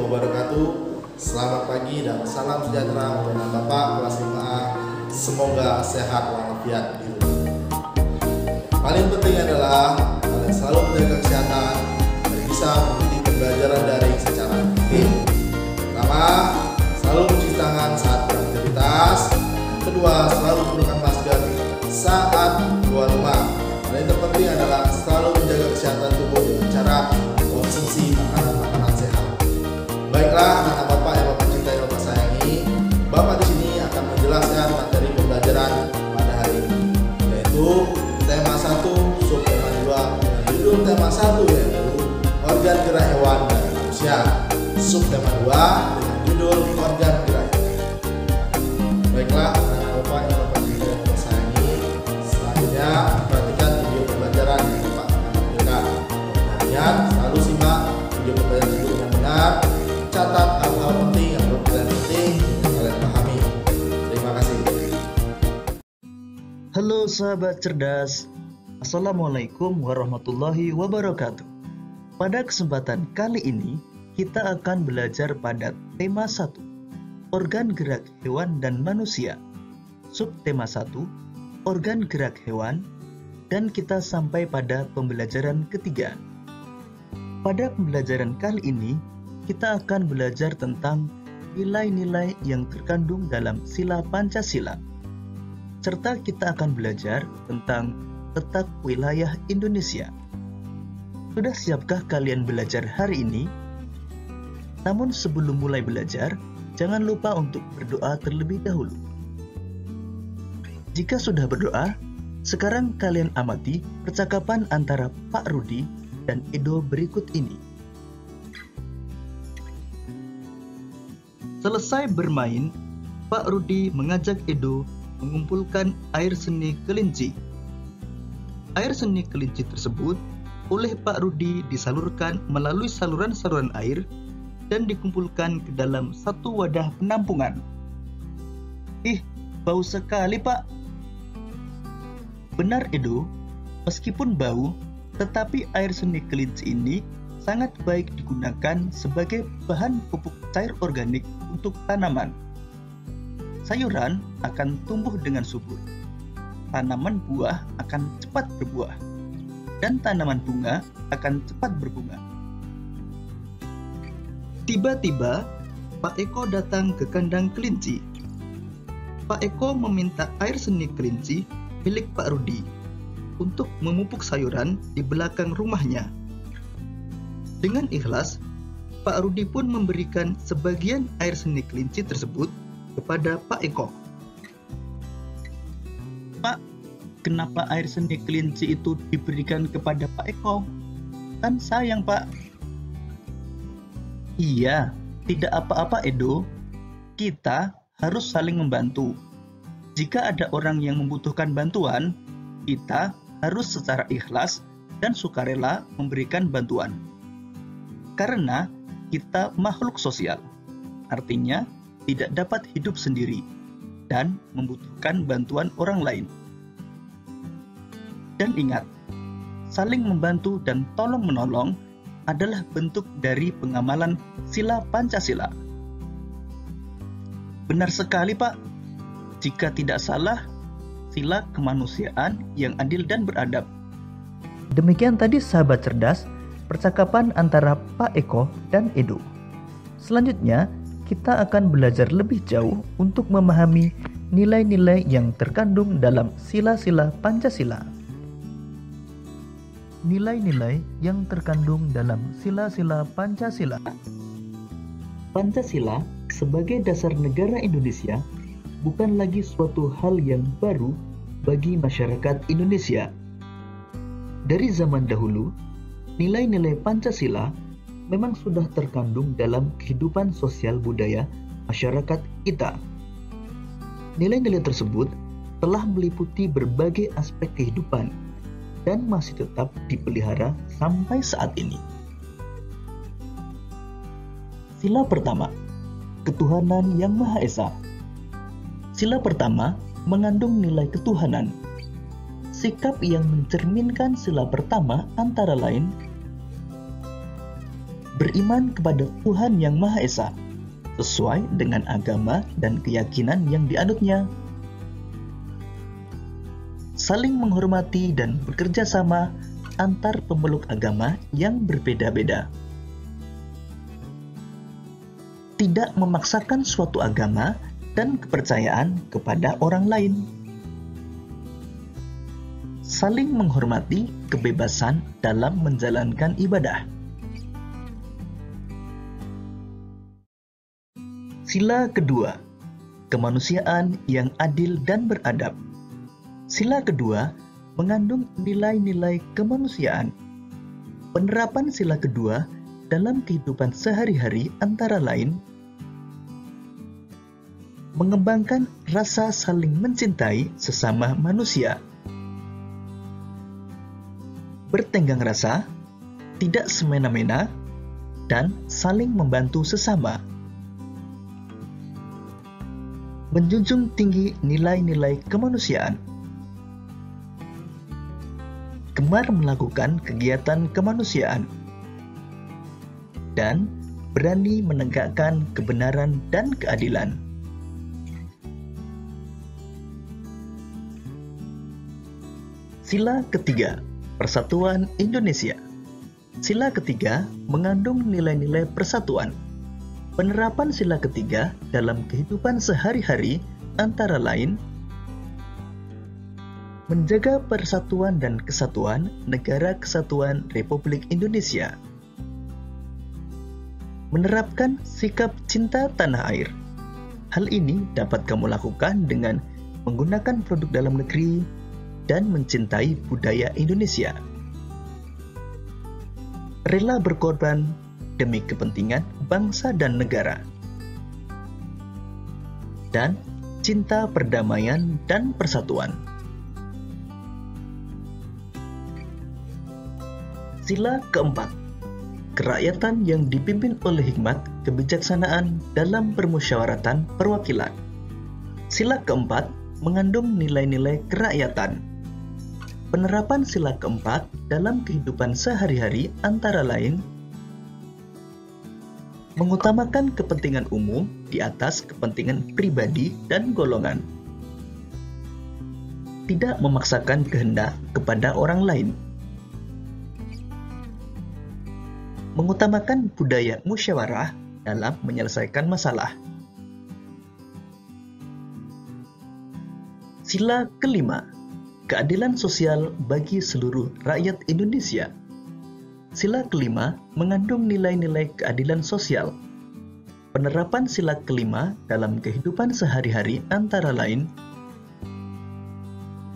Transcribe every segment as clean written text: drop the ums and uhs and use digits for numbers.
wabarakatuh. Selamat pagi dan salam sejahtera untuk Bapak kelas 5A. Semoga sehat walafiat di rumah. Paling penting adalah kalian selalu menjaga kesehatan dan bisa mengikuti pembelajaran daring secara aktif. Pertama, selalu mencuci tangan saat beraktivitas. Kedua, selalu menggunakan masker saat keluar rumah. Dan yang terpenting adalah selalu menjaga kesehatan tubuh dengan cara konsumsi makanan-makanan sehat. Baiklah, anak Bapak yang Bapak cintai dan Bapak sayangi, Bapak di sini akan menjelaskan materi pembelajaran pada hari ini, yaitu tema 1, subtema 2, dengan judul tema 1 yaitu organ gerak hewan dan manusia. Subtema 2 dengan judul organ gerak hewan. Baiklah, anak Bapak yang Bapak cintai dan Bapak sayangi, selanjutnya perhatikan video pembelajaran yang Bapak akan tampilkan. Kemudian selalu simak video pembelajaran tersebut dengan benar. Catat hal-hal penting yang menurut kalian penting yang kalian pahami. Terima kasih. Halo sahabat cerdas, Assalamualaikum warahmatullahi wabarakatuh. Pada kesempatan kali ini, kita akan belajar pada tema 1, organ gerak hewan dan manusia. Subtema 1, organ gerak hewan, dan kita sampai pada pembelajaran ketiga. Pada pembelajaran kali ini, kita akan belajar tentang nilai-nilai yang terkandung dalam sila Pancasila. Serta kita akan belajar tentang letak wilayah Indonesia. Sudah siapkah kalian belajar hari ini? Namun sebelum mulai belajar, jangan lupa untuk berdoa terlebih dahulu. Jika sudah berdoa, sekarang kalian amati percakapan antara Pak Rudi dan Edo berikut ini. Selesai bermain, Pak Rudi mengajak Edo mengumpulkan air seni kelinci. Air seni kelinci tersebut oleh Pak Rudi disalurkan melalui saluran-saluran air dan dikumpulkan ke dalam satu wadah penampungan. Ih, bau sekali, Pak. Benar, Edo. Meskipun bau, tetapi air seni kelinci ini sangat baik digunakan sebagai bahan pupuk cair organik untuk tanaman. Sayuran akan tumbuh dengan subur, tanaman buah akan cepat berbuah, dan tanaman bunga akan cepat berbunga. Tiba-tiba, Pak Eko datang ke kandang kelinci. Pak Eko meminta air seni kelinci milik Pak Rudi untuk memupuk sayuran di belakang rumahnya. Dengan ikhlas, Pak Rudi pun memberikan sebagian air seni kelinci tersebut kepada Pak Eko. Pak, kenapa air seni kelinci itu diberikan kepada Pak Eko? Kan sayang, Pak. Iya, tidak apa-apa, Edo. Kita harus saling membantu. Jika ada orang yang membutuhkan bantuan, kita harus secara ikhlas dan sukarela memberikan bantuan. Karena kita makhluk sosial, artinya tidak dapat hidup sendiri dan membutuhkan bantuan orang lain. Dan ingat, saling membantu dan tolong-menolong adalah bentuk dari pengamalan sila Pancasila. Benar sekali, Pak. Jika tidak salah, sila kemanusiaan yang adil dan beradab. Demikian tadi sahabat cerdas, percakapan antara Pak Eko dan Edo. Selanjutnya, kita akan belajar lebih jauh untuk memahami nilai-nilai yang terkandung dalam sila-sila Pancasila. Nilai-nilai yang terkandung dalam sila-sila Pancasila. Pancasila sebagai dasar negara Indonesia bukan lagi suatu hal yang baru bagi masyarakat Indonesia. Dari zaman dahulu, nilai-nilai Pancasila memang sudah terkandung dalam kehidupan sosial budaya masyarakat kita. Nilai-nilai tersebut telah meliputi berbagai aspek kehidupan dan masih tetap dipelihara sampai saat ini. Sila pertama, ketuhanan yang Maha Esa. Sila pertama mengandung nilai ketuhanan. Sikap yang mencerminkan sila pertama antara lain beriman kepada Tuhan Yang Maha Esa, sesuai dengan agama dan keyakinan yang dianutnya. Saling menghormati dan bekerja sama antar pemeluk agama yang berbeda-beda. Tidak memaksakan suatu agama dan kepercayaan kepada orang lain. Saling menghormati kebebasan dalam menjalankan ibadah. Sila kedua, kemanusiaan yang adil dan beradab. Sila kedua mengandung nilai-nilai kemanusiaan. Penerapan sila kedua dalam kehidupan sehari-hari antara lain mengembangkan rasa saling mencintai sesama manusia, bertenggang rasa, tidak semena-mena, dan saling membantu sesama. Menjunjung tinggi nilai-nilai kemanusiaan. Gemar melakukan kegiatan kemanusiaan. Dan berani menegakkan kebenaran dan keadilan. Sila ketiga, Persatuan Indonesia. Sila ketiga mengandung nilai-nilai persatuan. Penerapan sila ketiga dalam kehidupan sehari-hari antara lain menjaga persatuan dan kesatuan Negara Kesatuan Republik Indonesia, menerapkan sikap cinta tanah air. Hal ini dapat kamu lakukan dengan menggunakan produk dalam negeri dan mencintai budaya Indonesia. Rela berkorban demi kepentingan bangsa dan negara. Dan cinta perdamaian dan persatuan. Sila keempat, kerakyatan yang dipimpin oleh hikmat kebijaksanaan dalam permusyawaratan perwakilan. Sila keempat mengandung nilai-nilai kerakyatan. Penerapan sila keempat dalam kehidupan sehari-hari antara lain mengutamakan kepentingan umum di atas kepentingan pribadi dan golongan. Tidak memaksakan kehendak kepada orang lain. Mengutamakan budaya musyawarah dalam menyelesaikan masalah. Sila kelima, keadilan sosial bagi seluruh rakyat Indonesia. Sila kelima mengandung nilai-nilai keadilan sosial. Penerapan sila kelima dalam kehidupan sehari-hari antara lain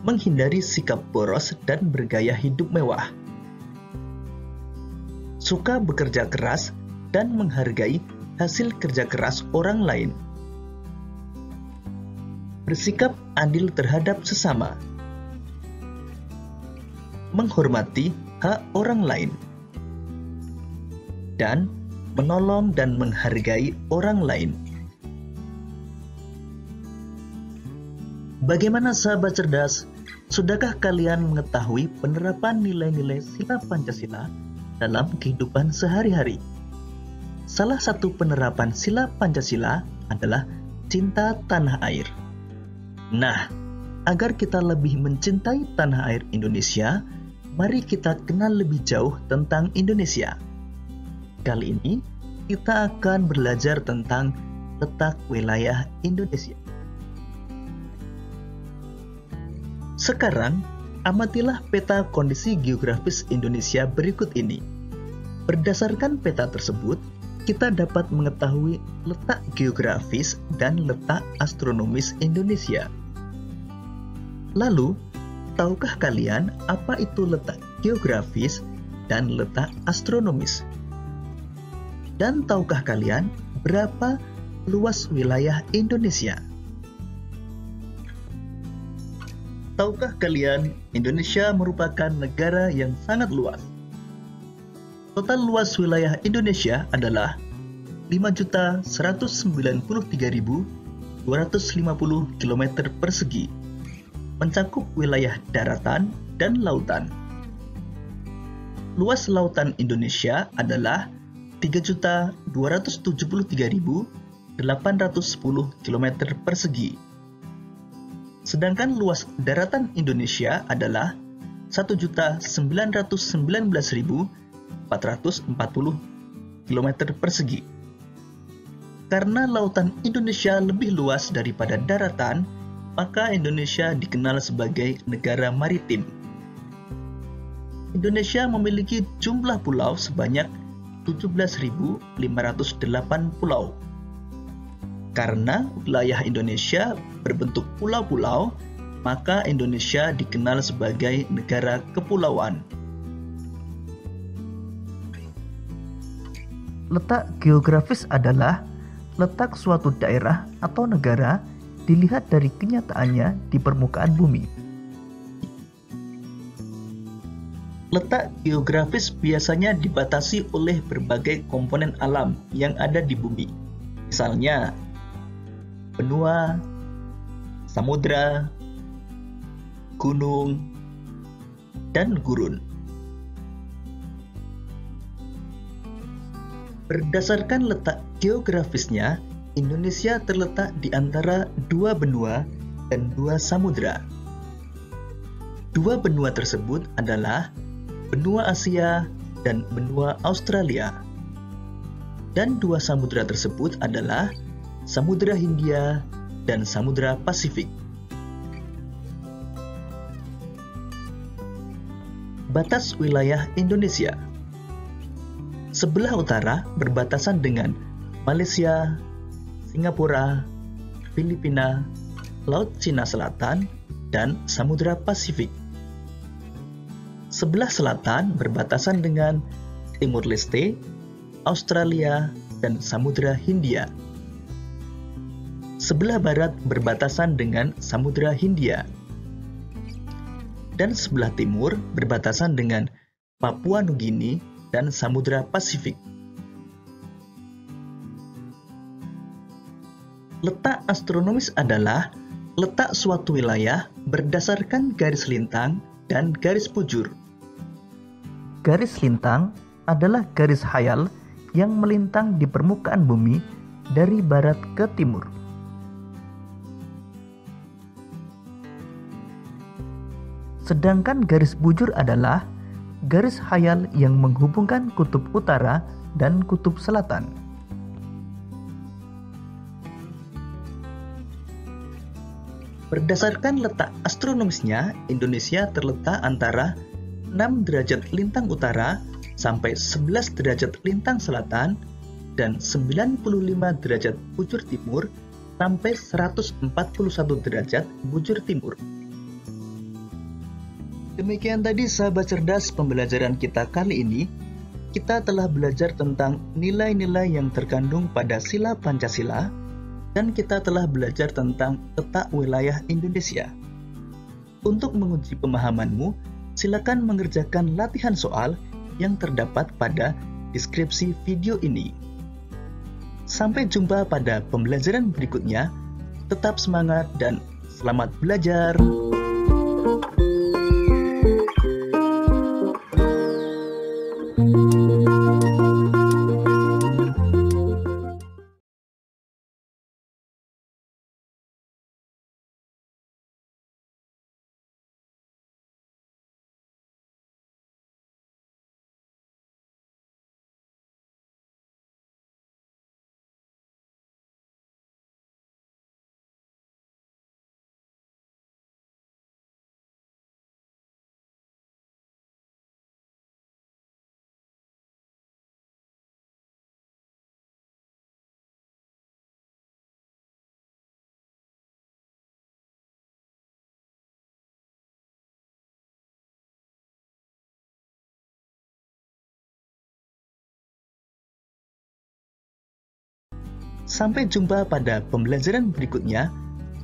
menghindari sikap boros dan bergaya hidup mewah, suka bekerja keras dan menghargai hasil kerja keras orang lain, bersikap adil terhadap sesama, menghormati hak orang lain, dan menolong dan menghargai orang lain. Bagaimana sahabat cerdas? Sudahkah kalian mengetahui penerapan nilai-nilai sila Pancasila dalam kehidupan sehari-hari? Salah satu penerapan sila Pancasila adalah cinta tanah air. Nah, agar kita lebih mencintai tanah air Indonesia, mari kita kenal lebih jauh tentang Indonesia. Kali ini, kita akan belajar tentang letak wilayah Indonesia. Sekarang, amatilah peta kondisi geografis Indonesia berikut ini. Berdasarkan peta tersebut, kita dapat mengetahui letak geografis dan letak astronomis Indonesia. Lalu, tahukah kalian apa itu letak geografis dan letak astronomis? Dan tahukah kalian berapa luas wilayah Indonesia? Tahukah kalian Indonesia merupakan negara yang sangat luas? Total luas wilayah Indonesia adalah 5.193.250 km persegi, mencakup wilayah daratan dan lautan. Luas lautan Indonesia adalah 3.273.810 km persegi. Sedangkan luas daratan Indonesia adalah 1.919.440 km persegi. Karena lautan Indonesia lebih luas daripada daratan, maka Indonesia dikenal sebagai negara maritim. Indonesia memiliki jumlah pulau sebanyak 17.508 pulau. Karena wilayah Indonesia berbentuk pulau-pulau, maka Indonesia dikenal sebagai negara kepulauan. Letak geografis adalah letak suatu daerah atau negara dilihat dari kenyataannya di permukaan bumi. Letak geografis biasanya dibatasi oleh berbagai komponen alam yang ada di bumi. Misalnya, benua, samudra, gunung, dan gurun. Berdasarkan letak geografisnya, Indonesia terletak di antara dua benua dan dua samudra. Dua benua tersebut adalah benua Asia dan benua Australia. Dan dua samudra tersebut adalah Samudra Hindia dan Samudra Pasifik. Batas wilayah Indonesia. Sebelah utara berbatasan dengan Malaysia, Singapura, Filipina, Laut Cina Selatan, dan Samudra Pasifik. Sebelah selatan berbatasan dengan Timur Leste, Australia, dan Samudra Hindia. Sebelah barat berbatasan dengan Samudra Hindia. Dan sebelah timur berbatasan dengan Papua Nugini dan Samudra Pasifik. Letak astronomis adalah letak suatu wilayah berdasarkan garis lintang dan garis bujur. Garis lintang adalah garis khayal yang melintang di permukaan bumi dari barat ke timur. Sedangkan garis bujur adalah garis khayal yang menghubungkan kutub utara dan kutub selatan. Berdasarkan letak astronomisnya, Indonesia terletak antara 6 derajat lintang utara sampai 11 derajat lintang selatan dan 95 derajat bujur timur sampai 141 derajat bujur timur. Demikian tadi sahabat cerdas pembelajaran kita kali ini. Kita telah belajar tentang nilai-nilai yang terkandung pada sila Pancasila dan kita telah belajar tentang letak wilayah Indonesia. Untuk menguji pemahamanmu, silakan mengerjakan latihan soal yang terdapat pada deskripsi video ini. Sampai jumpa pada pembelajaran berikutnya. Tetap semangat dan selamat belajar. Sampai jumpa pada pembelajaran berikutnya.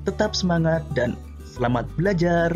Tetap semangat dan selamat belajar.